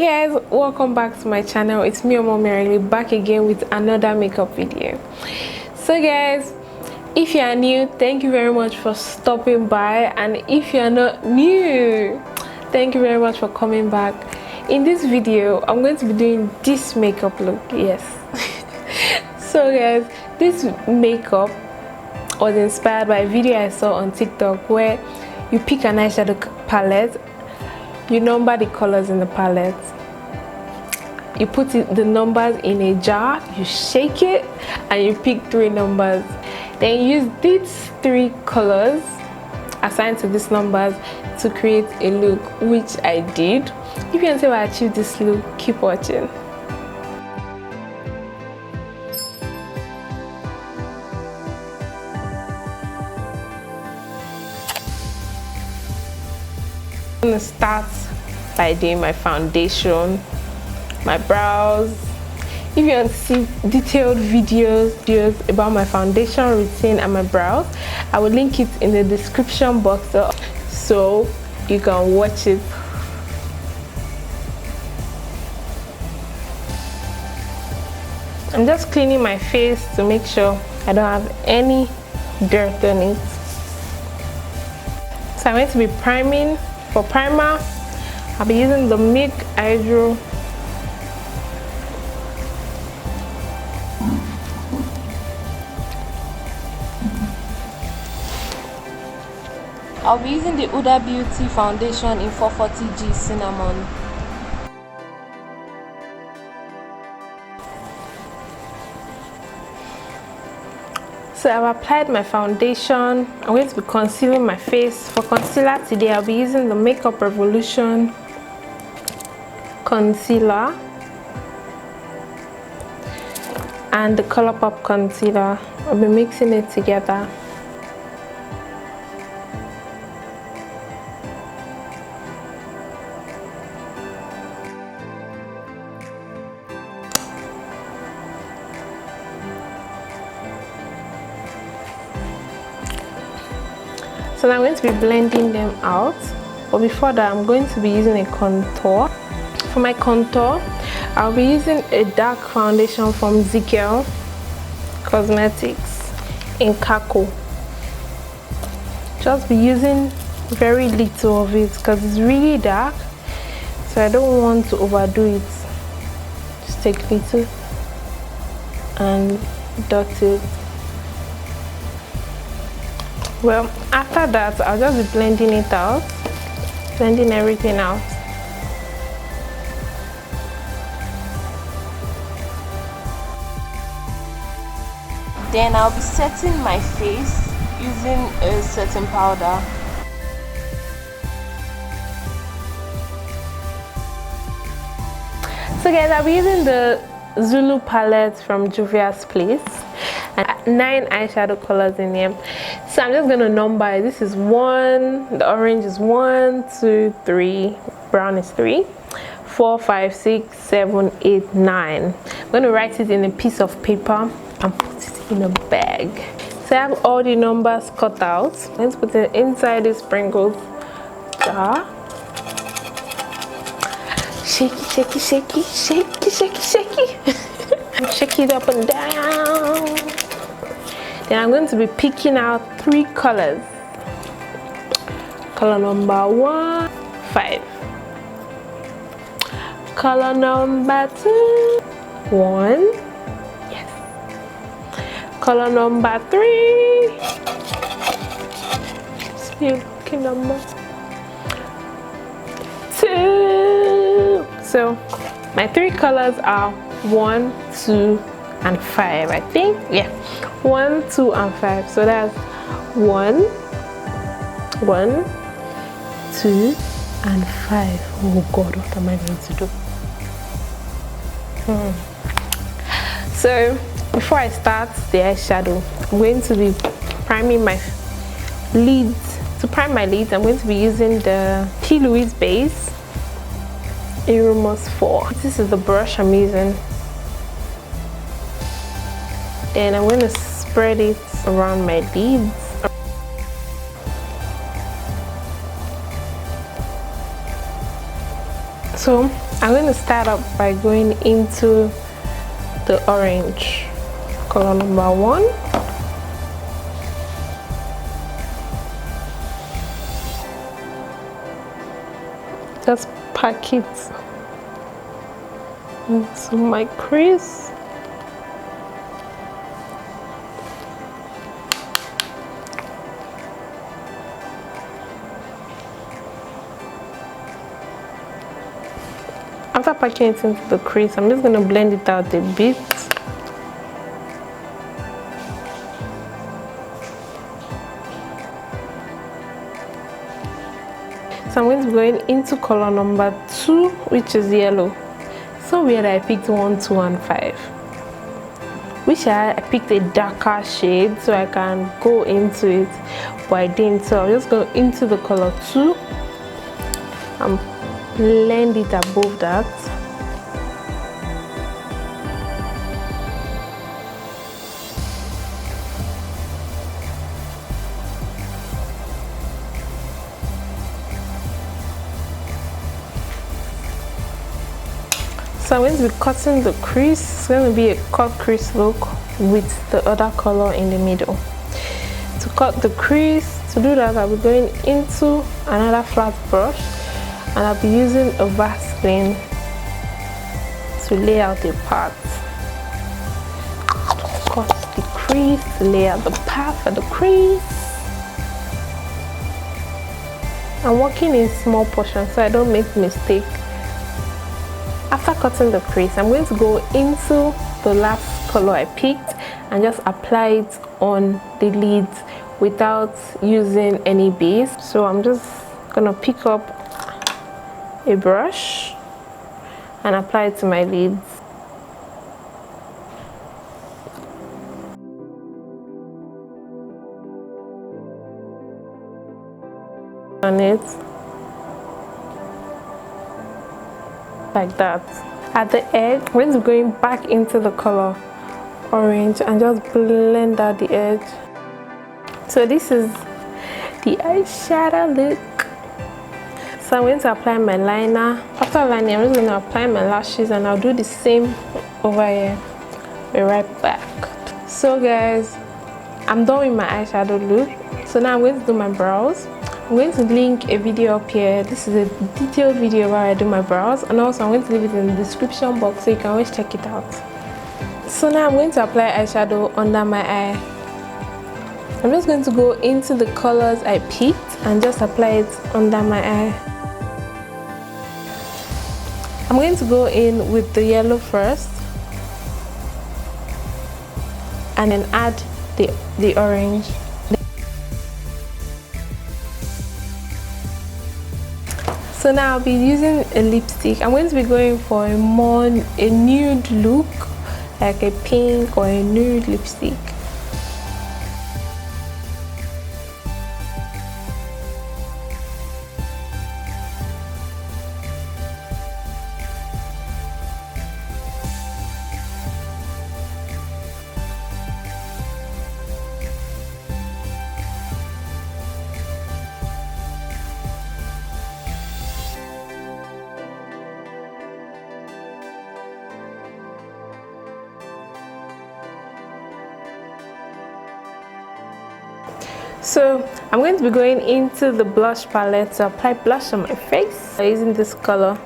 Hey guys, welcome back to my channel. It's me, Merely, back again with another makeup video. So guys, if you are new, thank you very much for stopping by, and if you are not new, thank you very much for coming back. In this video, I'm going to be doing this makeup look. Yes. So guys, this makeup was inspired by a video I saw on TikTok where you pick an eyeshadow palette, you number the colors in the palette, you put the numbers in a jar, you shake it, and you pick 3 numbers. Then use these 3 colors assigned to these numbers to create a look, which I did. If you want to see how I achieved this look, keep watching. I'm going to start by doing my foundation, my brows. If you want to see detailed videos about my foundation routine and my brows, I will link it in the description box so you can watch it. I'm just cleaning my face to make sure I don't have any dirt on it. So I'm going to be priming. For primer, I'll be using the Milk Eyeshadow. I'll be using the Huda Beauty foundation in 440G Cinnamon. So I've applied my foundation. I'm going to be concealing my face. For concealer today, I'll be using the Makeup Revolution concealer and the Colourpop concealer. I'll be mixing it together. So now I'm going to be blending them out, but before that I'm going to be using a contour. For my contour, I'll be using a dark foundation from Zickel Cosmetics in Kako. Just be using very little of it because it's really dark, so I don't want to overdo it. Just take little and dot it. Well, after that, I'll just be blending it out, blending everything out. Then I'll be setting my face using a setting powder. So guys, I'll be using the Zulu palette from Juvia's Place. And 9 eyeshadow colors in here. So I'm just gonna number. This is 1, the orange is 1, 2, 3, brown is 3, 4, 5, 6, 7, 8, 9. I'm gonna write it in a piece of paper and put it in a bag. So I have all the numbers cut out. Let's put it inside the sprinkled jar. Shaky, shaky, shaky, shaky, shaky, shaky. Shake it up and down. Then I'm going to be picking out 3 colors. Color number 1, 5. Color number 2, 1. Yes. Color number 3. Still lucky number 2. So my 3 colors are 1, 2, and 5. I think, yeah, 1, 2, and 5. So that's 1, 1, 2, and 5. Oh God, what am I going to do? So before I start the eyeshadow, I'm going to be priming my lids. To prime my lids, I'm going to be using the P. Louise base Aeromos 4. This is the brush I'm using. And I'm going to spread it around my lids. So I'm going to start up by going into the orange, color number 1. Just pack it into my crease. After packing it into the crease, I'm just going to blend it out a bit. So I'm going to be going into color number 2, which is yellow. So weird, I picked 1, 2, and 5. Wish I picked a darker shade so I can go into it, but I didn't. So I'll just go into the color 2 and blend it above that. So I'm going to be cutting the crease. It's going to be a cut crease look with the other color in the middle. To cut the crease, to do that, I'll be going into another flat brush and I'll be using a Vaseline to lay out the path. Cut the crease, lay out the path for the crease. I'm working in small portions so I don't make mistake. After cutting the crease, I'm going to go into the last color I picked and just apply it on the lids without using any base. So I'm just gonna pick up a brush and apply it to my lids. On it like that. At the edge, I'm going to be going back into the color orange and just blend out the edge. So this is the eyeshadow look. So I'm going to apply my liner. After lining, I'm just going to apply my lashes and I'll do the same over here. Be right back. So guys, I'm done with my eyeshadow look. So now I'm going to do my brows. I'm going to link a video up here. This is a detailed video where I do my brows, and also I'm going to leave it in the description box so you can always check it out. So now I'm going to apply eyeshadow under my eye. I'm just going to go into the colors I picked and just apply it under my eye. I'm going to go in with the yellow first and then add the orange. So now I'll be using a lipstick. I'm going to be going for a nude look, like a pink or a nude lipstick. So I'm going to be going into the blush palette to apply blush on my face using this color.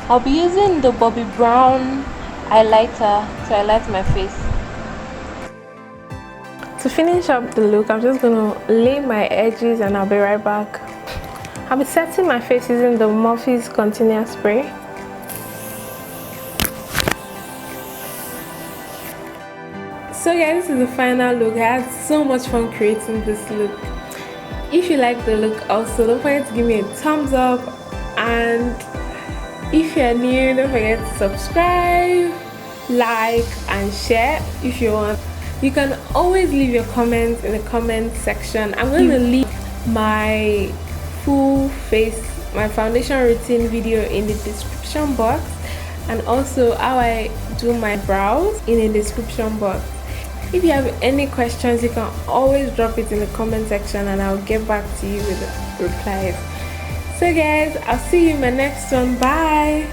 I'll be using the Bobbi Brown highlighter to highlight my face. To finish up the look, I'm just going to lay my edges and I'll be right back. I'll be setting my face using the Morphe's Concealer Spray. So guys, this is the final look. I had so much fun creating this look. If you like the look also, don't forget to give me a thumbs up, and if you're new, don't forget to subscribe, like and share if you want. You can always leave your comments in the comment section. I'm going to leave my full face, my foundation routine video in the description box, and also how I do my brows in the description box. If you have any questions, you can always drop it in the comment section and I'll get back to you with it. replies. So guys, I'll see you in my next one. Bye.